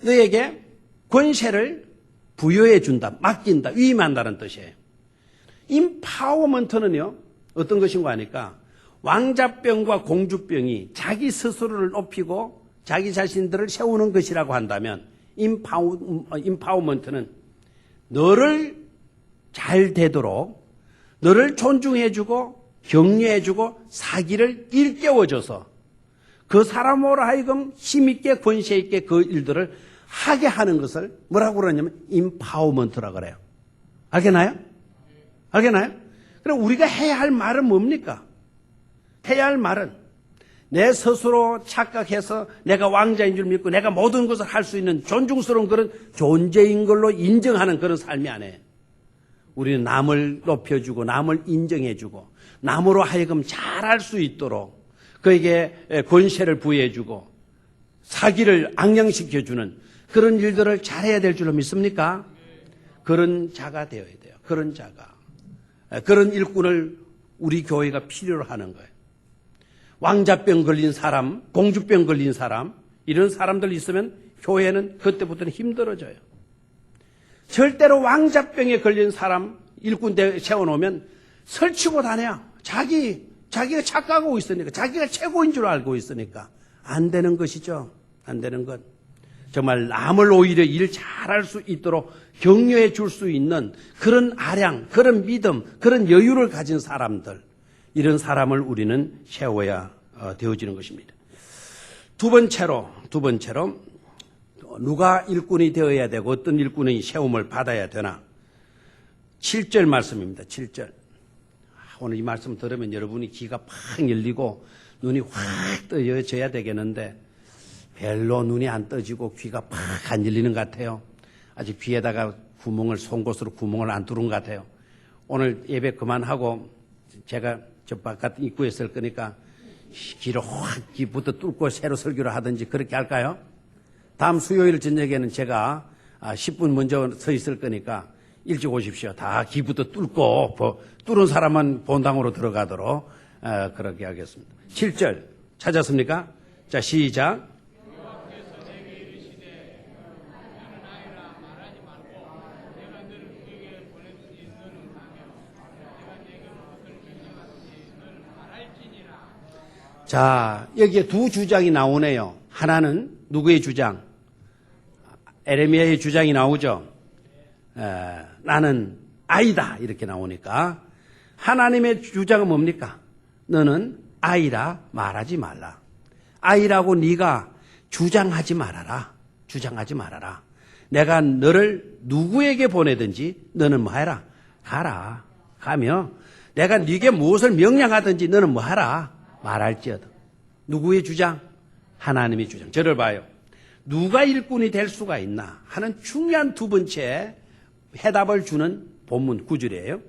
너에게 권세를 부여해준다. 맡긴다. 위임한다는 뜻이에요. 임파워먼트는요, 어떤 것인 거 아니까 왕자병과 공주병이 자기 스스로를 높이고 자기 자신들을 세우는 것이라고 한다면 임파워먼트는 너를 잘 되도록 너를 존중해주고 격려해주고 사기를 일깨워줘서 그 사람으로 하여금 힘있게 권세있게 그 일들을 하게 하는 것을 뭐라고 그러냐면 임파워먼트라고 그래요. 알겠나요? 알겠나요? 그럼 우리가 해야 할 말은 뭡니까? 해야 할 말은 내 스스로 착각해서 내가 왕자인 줄 믿고 내가 모든 것을 할 수 있는 존중스러운 그런 존재인 걸로 인정하는 그런 삶이 아니에요. 우리는 남을 높여주고 남을 인정해주고 남으로 하여금 잘할 수 있도록 그에게 권세를 부여해주고 사기를 악양시켜주는 그런 일들을 잘해야 될 줄로 믿습니까? 그런 자가 되어야 돼요. 그런 자가. 그런 일꾼을 우리 교회가 필요로 하는 거예요. 왕자병 걸린 사람, 공주병 걸린 사람, 이런 사람들 있으면 교회는 그때부터는 힘들어져요. 절대로 왕자병에 걸린 사람 일꾼 세워놓으면 설치고 다녀. 자기가 착각하고 있으니까, 자기가 최고인 줄 알고 있으니까 안 되는 것이죠. 안 되는 것. 정말 남을 오히려 일 잘할 수 있도록 격려해 줄 수 있는 그런 아량, 그런 믿음, 그런 여유를 가진 사람들, 이런 사람을 우리는 세워야 되어지는 것입니다. 두 번째로 누가 일꾼이 되어야 되고 어떤 일꾼의 세움을 받아야 되나? 7절 말씀입니다. 7절. 오늘 이 말씀 들으면 여러분이 귀가 팍 열리고 눈이 확 떠져야 되겠는데 별로 눈이 안 떠지고 귀가 팍 안 열리는 것 같아요. 아직 귀에다가 송곳으로 구멍을 안 뚫은 것 같아요. 오늘 예배 그만하고 제가 저 바깥 입구에 있을 거니까 귀를 확 귀부터 뚫고 새로 설교를 하든지 그렇게 할까요? 다음 수요일 저녁에는 제가 10분 먼저 서 있을 거니까 일찍 오십시오. 다 귀부터 뚫고 뚫은 사람만 본당으로 들어가도록 그렇게 하겠습니다. 7절 찾았습니까? 자, 시작. 자, 여기에 두 주장이 나오네요. 하나는 누구의 주장? 에레미야의 주장이 나오죠. 나는 아이다 이렇게 나오니까 하나님의 주장은 뭡니까? 너는 아이라 말하지 말라. 아이라고 네가 주장하지 말아라. 주장하지 말아라. 내가 너를 누구에게 보내든지 너는 뭐 해라? 가라. 가며 내가 네게 무엇을 명령하든지 너는 뭐 하라? 말할지어다. 누구의 주장? 하나님의 주장. 저를 봐요. 누가 일꾼이 될 수가 있나 하는 중요한 두 번째 해답을 주는 본문 구절이에요.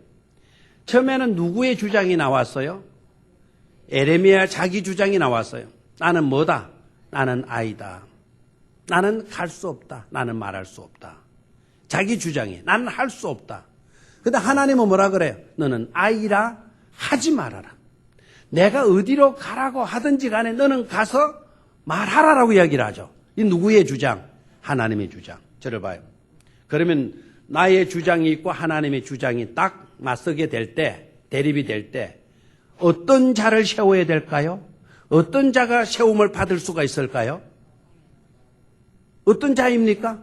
처음에는 누구의 주장이 나왔어요? 에레미야 자기 주장이 나왔어요. 나는 뭐다? 나는 아이다. 나는 갈 수 없다. 나는 말할 수 없다. 자기 주장이 나는 할 수 없다. 근데 하나님은 뭐라 그래요? 너는 아이라 하지 말아라. 내가 어디로 가라고 하든지 간에 너는 가서 말하라라고 이야기를 하죠. 이 누구의 주장? 하나님의 주장. 저를 봐요. 그러면 나의 주장이 있고 하나님의 주장이 딱 맞서게 될 때, 대립이 될 때 어떤 자를 세워야 될까요? 어떤 자가 세움을 받을 수가 있을까요? 어떤 자입니까?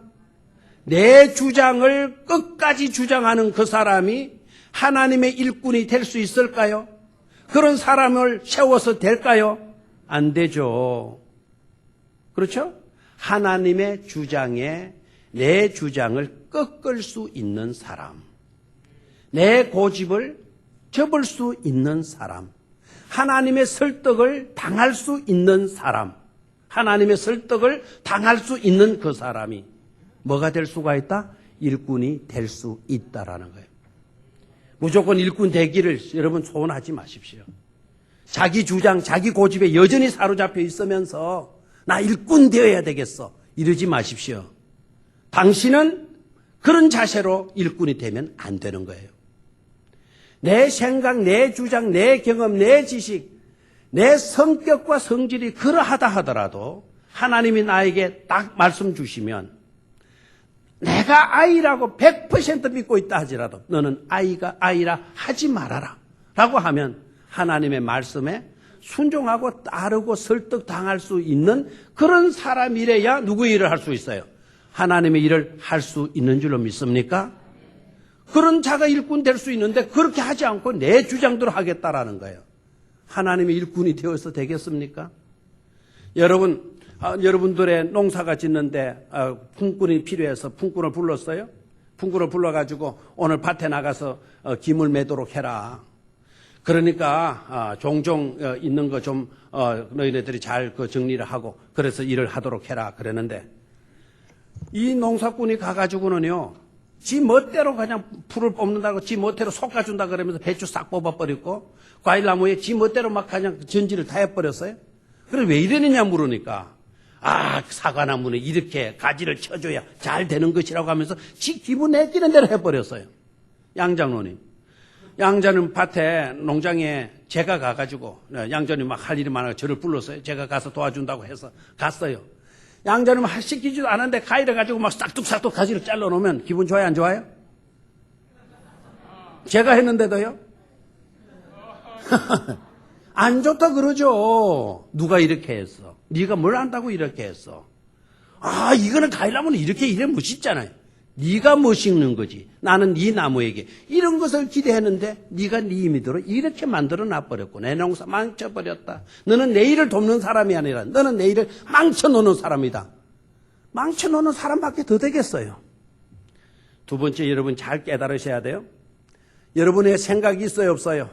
내 주장을 끝까지 주장하는 그 사람이 하나님의 일꾼이 될 수 있을까요? 그런 사람을 세워서 될까요? 안 되죠. 그렇죠? 하나님의 주장에 내 주장을 꺾을 수 있는 사람, 내 고집을 접을 수 있는 사람, 하나님의 설득을 당할 수 있는 사람, 하나님의 설득을 당할 수 있는 그 사람이 뭐가 될 수가 있다? 일꾼이 될 수 있다라는 거예요. 무조건 일꾼 되기를 여러분 소원하지 마십시오. 자기 주장, 자기 고집에 여전히 사로잡혀 있으면서 나 일꾼 되어야 되겠어 이러지 마십시오. 당신은 그런 자세로 일꾼이 되면 안 되는 거예요. 내 생각, 내 주장, 내 경험, 내 지식, 내 성격과 성질이 그러하다 하더라도 하나님이 나에게 딱 말씀 주시면 내가 아이라고 100% 믿고 있다 하지라도 너는 아이라 하지 말아라 라고 하면 하나님의 말씀에 순종하고 따르고 설득당할 수 있는 그런 사람이래야 누구의 일을 할 수 있어요? 하나님의 일을 할 수 있는 줄로 믿습니까? 그런 자가 일꾼 될 수 있는데 그렇게 하지 않고 내 주장대로 하겠다라는 거예요. 하나님의 일꾼이 되어서 되겠습니까? 여러분들의 농사가 짓는데 품꾼이 필요해서 품꾼을 불렀어요. 품꾼을 불러가지고 오늘 밭에 나가서 기물 매도록 해라. 그러니까 종종 있는 거 좀 너희네들이 잘 정리를 하고 그래서 일을 하도록 해라 그랬는데 이 농사꾼이 가가지고는요 지 멋대로 그냥 풀을 뽑는다고 지 멋대로 솎아준다 그러면서 배추 싹 뽑아버렸고 과일나무에 지 멋대로 막 그냥 전지를 다 해버렸어요. 그래서 왜 이러느냐 물으니까 사과나무는 이렇게 가지를 쳐줘야 잘 되는 것이라고 하면서 지 기분 내키는 대로 해버렸어요. 양장로님. 양자는 밭에 농장에 제가 가가지고 양자님 막 할 일이 많아서 저를 불렀어요. 제가 가서 도와준다고 해서 갔어요. 양자님 시키지도 않았는데 가위를 가지고 막 싹둑싹둑 가지를 잘라놓으면 기분 좋아요 안 좋아요? 제가 했는데도요? 안 좋다 그러죠. 누가 이렇게 했어? 네가 뭘 안다고 이렇게 했어? 이거는 가위나무는 이렇게 이래 멋있잖아요. 네가 멋있는 거지. 나는 네 나무에게 이런 것을 기대했는데 네가 네 임의대로 이렇게 만들어 놔버렸고 내 농사 망쳐버렸다. 너는 내 일을 돕는 사람이 아니라 너는 내 일을 망쳐놓는 사람이다. 망쳐놓는 사람밖에 더 되겠어요. 두 번째 여러분 잘 깨달으셔야 돼요. 여러분의 생각이 있어요 없어요?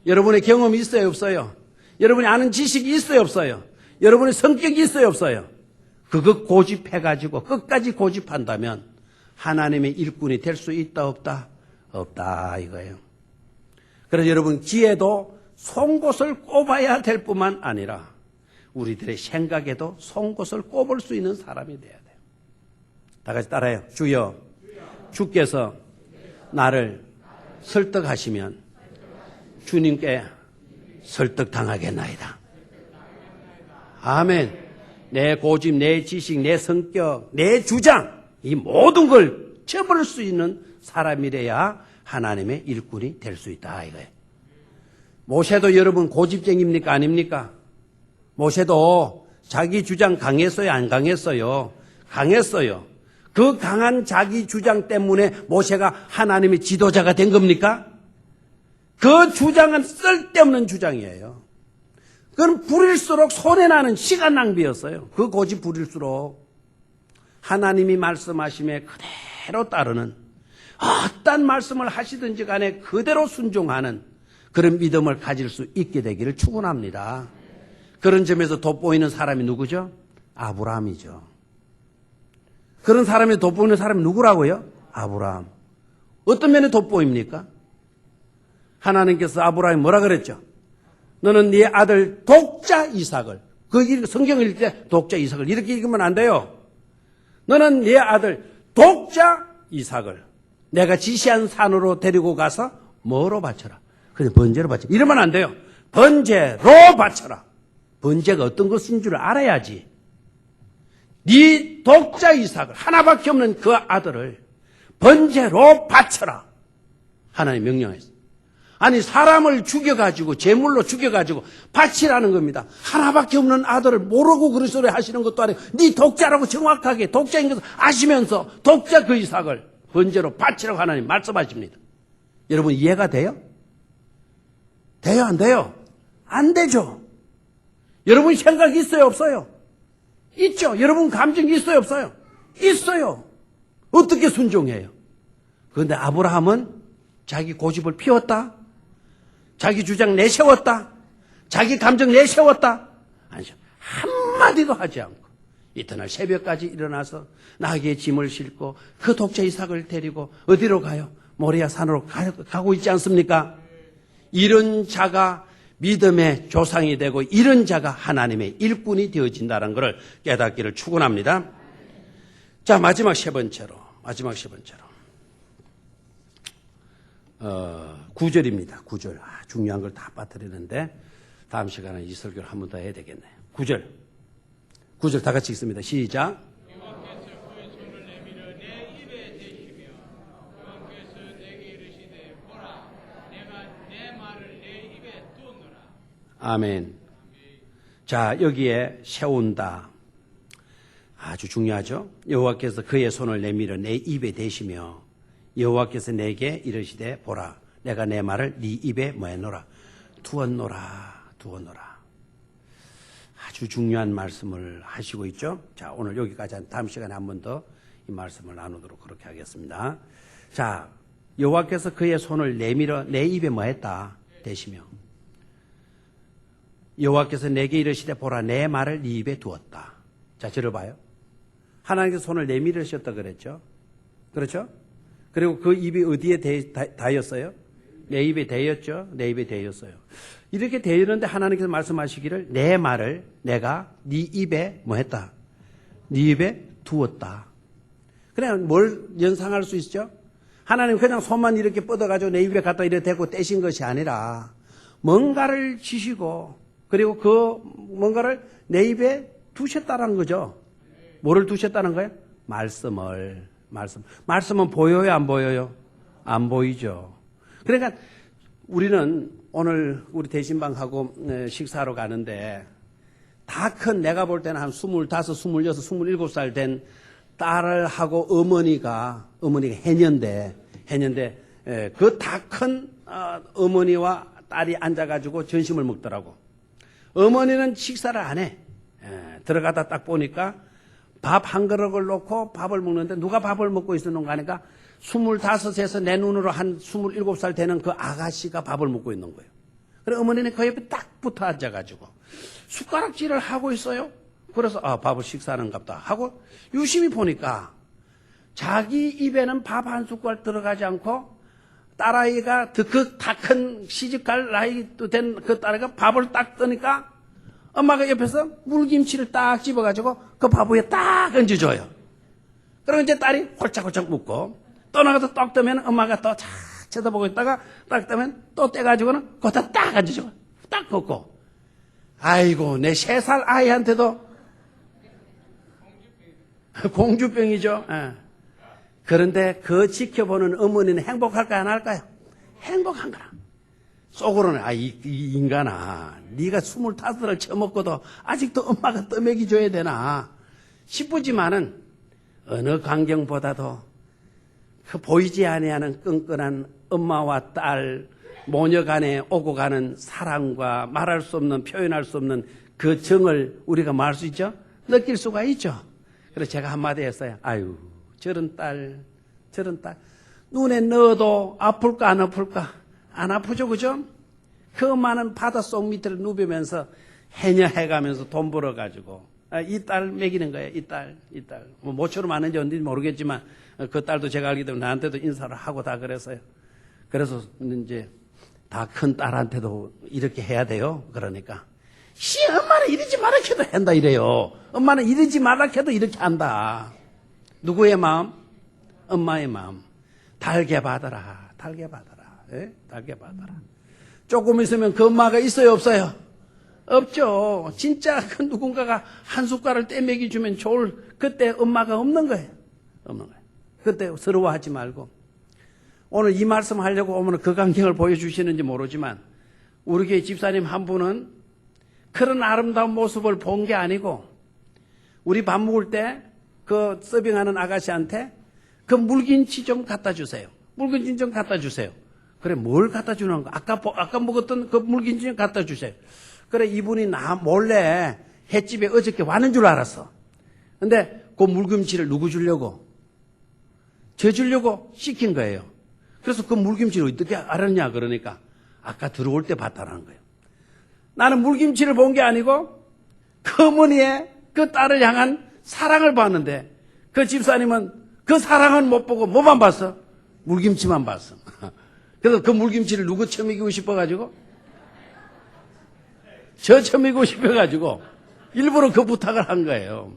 여러분의 경험이 있어요 없어요? 여러분이 아는 지식이 있어요 없어요? 여러분의 성격이 있어요 없어요? 그거 고집해가지고 끝까지 고집한다면 하나님의 일꾼이 될 수 있다 없다? 없다 이거예요. 그래서 여러분 기회도 송곳을 꼽아야 될 뿐만 아니라 우리들의 생각에도 송곳을 꼽을 수 있는 사람이 돼야 돼요. 다 같이 따라해요. 주여 주께서 나를 설득하시면 주님께 설득당하겠나이다. 아멘. 내 고집, 내 지식, 내 성격, 내 주장 이 모든 걸 쳐버릴 수 있는 사람이래야 하나님의 일꾼이 될 수 있다 이거예요. 모세도 여러분 고집쟁입니까 아닙니까? 모세도 자기 주장 강했어요 안 강했어요? 강했어요. 그 강한 자기 주장 때문에 모세가 하나님의 지도자가 된 겁니까? 그 주장은 쓸데없는 주장이에요. 그건 부릴수록 손해나는 시간 낭비였어요. 그 고집 부릴수록 하나님이 말씀하심에 그대로 따르는 어떤 말씀을 하시든지 간에 그대로 순종하는 그런 믿음을 가질 수 있게 되기를 축원합니다. 그런 점에서 돋보이는 사람이 누구죠? 아브라함이죠. 그런 사람이 돋보이는 사람이 누구라고요? 아브라함. 어떤 면에 돋보입니까? 하나님께서 아브라함이 뭐라 그랬죠? 너는 네 아들 독자 이삭을, 성경을 읽을 때 독자 이삭을 이렇게 읽으면 안 돼요. 너는 네 아들 독자 이삭을 내가 지시한 산으로 데리고 가서 뭐로 바쳐라? 그냥 번제로 바쳐라. 이러면 안 돼요. 번제로 바쳐라. 번제가 어떤 것인 줄 알아야지. 네 독자 이삭을, 하나밖에 없는 그 아들을 번제로 바쳐라. 하나님 명령했어요. 아니 사람을 죽여가지고 제물로 죽여가지고 바치라는 겁니다. 하나밖에 없는 아들을 모르고 그런 소리 하시는 것도 아니고 네 독자라고 정확하게 독자인 것을 아시면서 독자 그 이삭을 번제로 바치라고 하나님 말씀하십니다. 여러분 이해가 돼요? 돼요 안 돼요? 안 되죠. 여러분 생각이 있어요 없어요? 있죠. 여러분 감정이 있어요 없어요? 있어요. 어떻게 순종해요? 그런데 아브라함은 자기 고집을 피웠다? 자기 주장 내세웠다? 자기 감정 내세웠다? 아니죠. 한마디도 하지 않고 이튿날 새벽까지 일어나서 나귀의 짐을 싣고 그 독자 이삭을 데리고 어디로 가요? 모리아 산으로 가고 있지 않습니까? 이런 자가 믿음의 조상이 되고 이런 자가 하나님의 일꾼이 되어진다는 것을 깨닫기를 축원합니다. 자, 마지막 세 번째로 9절입니다. 9절. 중요한 걸 다 빠뜨리는데 다음 시간에 이 설교를 한 번 더 해야 되겠네요. 9절 다 같이 읽습니다. 시작. 여호와께서 그의 손을 내밀어 내 입에 대시며 여호와께서 내게 이르시되 보라 내가 내 말을 내 입에 두었노라. 아멘. 자, 여기에 세운다. 아주 중요하죠. 여호와께서 그의 손을 내밀어 내 입에 대시며 여호와께서 내게 이르시되 보라 내가 내 말을 네 입에 뭐했노라? 두었노라. 아주 중요한 말씀을 하시고 있죠. 자, 오늘 여기까지 다음 시간에 한 번 더 이 말씀을 나누도록 그렇게 하겠습니다. 자, 여호와께서 그의 손을 내밀어 내 입에 뭐했다? 대시며 여호와께서 내게 이르시되 보라 내 말을 네 입에 두었다. 자, 들어봐요. 하나님께서 손을 내밀으셨다 그랬죠. 그렇죠? 그리고 그 입이 어디에 닿였어요? 내 입에 대었죠. 내 입에 대었어요. 이렇게 대었는데 하나님께서 말씀하시기를 내 말을 내가 네 입에 뭐했다? 네 입에 두었다. 그냥 뭘 연상할 수 있죠? 하나님 그냥 손만 이렇게 뻗어가지고 내 입에 갖다 이렇게 대고 떼신 것이 아니라 뭔가를 지시고 그리고 그 뭔가를 내 입에 두셨다는 거죠. 뭐를 두셨다는 거예요? 말씀은 보여요, 안 보여요? 안 보이죠. 그러니까 우리는 오늘 우리 대신방하고 식사하러 가는데 다 큰 내가 볼 때는 한 25, 26, 27살 된 딸을 하고 어머니가 해년대 그 다 큰 어머니와 딸이 앉아가지고 점심을 먹더라고. 어머니는 식사를 안 해. 들어가다 딱 보니까 밥 한 그릇을 놓고 밥을 먹는데 누가 밥을 먹고 있었는가 하니까 25에서 내 눈으로 한 27살 되는 그 아가씨가 밥을 먹고 있는 거예요. 그래서 어머니는 그 옆에 딱 붙어 앉아가지고 숟가락질을 하고 있어요. 그래서 밥을 식사하는갑다 하고 유심히 보니까 자기 입에는 밥 한 숟갈 들어가지 않고 딸아이가 그 다 큰 시집갈 나이 된 그 딸아이가 밥을 딱 뜨니까 엄마가 옆에서 물김치를 딱 집어가지고 그 밥 위에 딱 얹어줘요. 그러고 이제 딸이 홀짝홀짝 묻고 또 나가서 떡 뜨면 엄마가 또 착 쳐다보고 있다가 딱 뜨면 또 떼가지고는 거기다 딱 얹어주고 딱 걷고 아이고 내 3살 아이한테도 공주병이죠. 그런데 그 지켜보는 어머니는 행복할까요 안 할까요? 행복한 거라. 속으로는 이 인간아 네가 25을 처먹고도 아직도 엄마가 떠먹이 줘야 되나 싶지만은 어느 광경보다도 그 보이지 아니하는 끈끈한 엄마와 딸 모녀 간에 오고 가는 사랑과 말할 수 없는 표현할 수 없는 그 정을 우리가 말할 수 있죠? 느낄 수가 있죠. 그래서 제가 한마디 했어요. 아유 저런 딸 눈에 넣어도 아플까 안 아플까? 안 아프죠, 그죠? 그 많은 바닷속 밑을 누비면서 해녀 해가면서 돈 벌어가지고 이 딸 먹이는 거예요. 이 딸. 뭐 모처럼 아는지 언제인지 모르겠지만 그 딸도 제가 알기 때문에 나한테도 인사를 하고 다 그랬어요. 그래서 이제 다 큰 딸한테도 이렇게 해야 돼요. 그러니까 엄마는 이러지 말라 해도 한다 이래요. 엄마는 이러지 말라 해도 이렇게 한다. 누구의 마음? 엄마의 마음. 달게 받아라. 달게 받아라. 예? 달게 받아라. 조금 있으면 그 엄마가 있어요, 없어요? 없죠. 진짜 그 누군가가 한 숟갈을 떼먹이 주면 좋을 그때 엄마가 없는 거예요. 없는 거예요. 그때 서러워하지 말고. 오늘 이 말씀 하려고 오면 그 광경을 보여주시는지 모르지만 우리 교회 집사님 한 분은 그런 아름다운 모습을 본 게 아니고 우리 밥 먹을 때 그 서빙하는 아가씨한테 그 물김치 좀 갖다 주세요. 물김치 좀 갖다 주세요. 그래, 뭘 갖다 주는 거? 아까 먹었던 그 물김치 좀 갖다 주세요. 그래, 이분이 나 몰래 횟집에 어저께 왔는 줄 알았어. 근데 그 물김치를 누구 주려고? 저 주려고 시킨 거예요. 그래서 그 물김치를 어떻게 알았냐 그러니까 아까 들어올 때 봤다는 거예요. 나는 물김치를 본 게 아니고 그 어머니의 그 딸을 향한 사랑을 봤는데 그 집사님은 그 사랑은 못 보고 뭐만 봤어? 물김치만 봤어. 그래서 그 물김치를 누구 처먹이고 싶어가지고 저 처먹이고 싶어가지고 일부러 그 부탁을 한 거예요.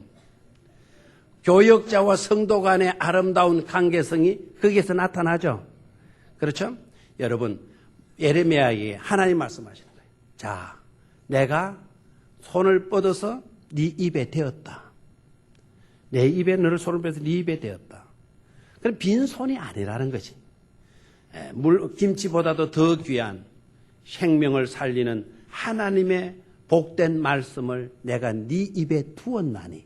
교역자와 성도 간의 아름다운 관계성이 거기에서 나타나죠. 그렇죠? 여러분, 예레미야에게 하나님 말씀하시는 거예요. 자, 내가 손을 뻗어서 네 입에 대었다. 내 입에 너를 손을 뻗어서 네 입에 대었다. 그럼 빈손이 아니라는 거지. 김치보다도 더 귀한 생명을 살리는 하나님의 복된 말씀을 내가 네 입에 두었나니.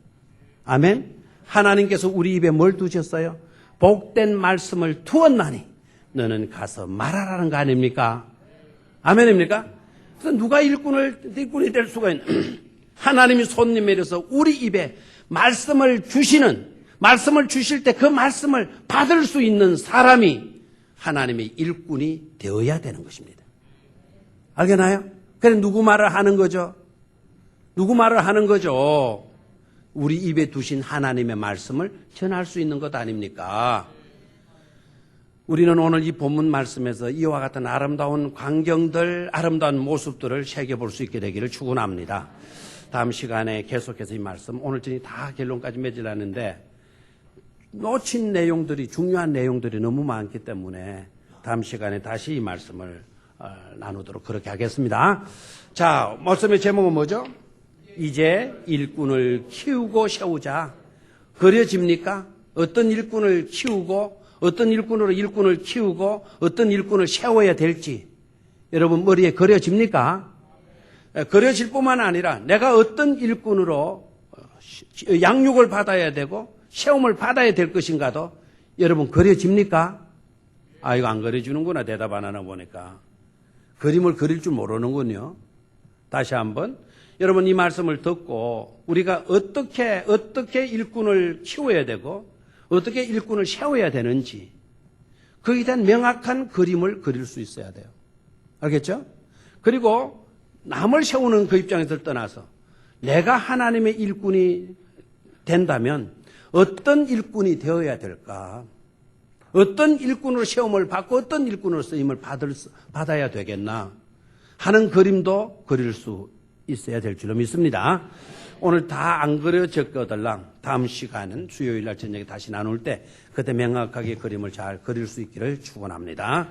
아멘. 하나님께서 우리 입에 뭘 두셨어요? 복된 말씀을 두었나니 너는 가서 말하라는 거 아닙니까? 아멘입니까? 그래서 누가 일꾼이 될 수가 있는 하나님이 손님 내려서 우리 입에 말씀을 주실 때 그 말씀을 받을 수 있는 사람이 하나님의 일꾼이 되어야 되는 것입니다. 알겠나요? 그래, 누구 말을 하는 거죠? 누구 말을 하는 거죠? 우리 입에 두신 하나님의 말씀을 전할 수 있는 것 아닙니까? 우리는 오늘 이 본문 말씀에서 이와 같은 아름다운 광경들, 아름다운 모습들을 새겨볼 수 있게 되기를 축원합니다. 다음 시간에 계속해서 이 말씀, 오늘 전이 다 결론까지 맺으려는데 놓친 내용들이, 중요한 내용들이 너무 많기 때문에 다음 시간에 다시 이 말씀을 나누도록 그렇게 하겠습니다. 자, 말씀의 제목은 뭐죠? 이제 일꾼을 키우고 세우자. 그려집니까? 어떤 일꾼을 키우고 어떤 일꾼으로 일꾼을 키우고 어떤 일꾼을 세워야 될지 여러분 머리에 그려집니까? 그려질 뿐만 아니라 내가 어떤 일꾼으로 양육을 받아야 되고 세움을 받아야 될 것인가도 여러분 그려집니까? 아, 이거 안 그려주는구나. 대답 안 하나 보니까. 그림을 그릴 줄 모르는군요. 다시 한번 여러분 이 말씀을 듣고 우리가 어떻게 일꾼을 키워야 되고 어떻게 일꾼을 세워야 되는지 거기에 대한 명확한 그림을 그릴 수 있어야 돼요. 알겠죠? 그리고 남을 세우는 그 입장에서 떠나서 내가 하나님의 일꾼이 된다면 어떤 일꾼이 되어야 될까? 어떤 일꾼으로 세움을 받고 어떤 일꾼으로 쓰임을 받아야 되겠나 하는 그림도 그릴 수 있어야 될 줄로 믿습니다. 오늘 다 안 그려졌거들랑 다음 시간은 수요일 날 저녁에 다시 나눌 때 그때 명확하게 그림을 잘 그릴 수 있기를 축원합니다.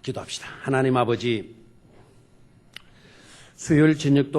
기도합시다. 하나님 아버지, 수요일 저녁도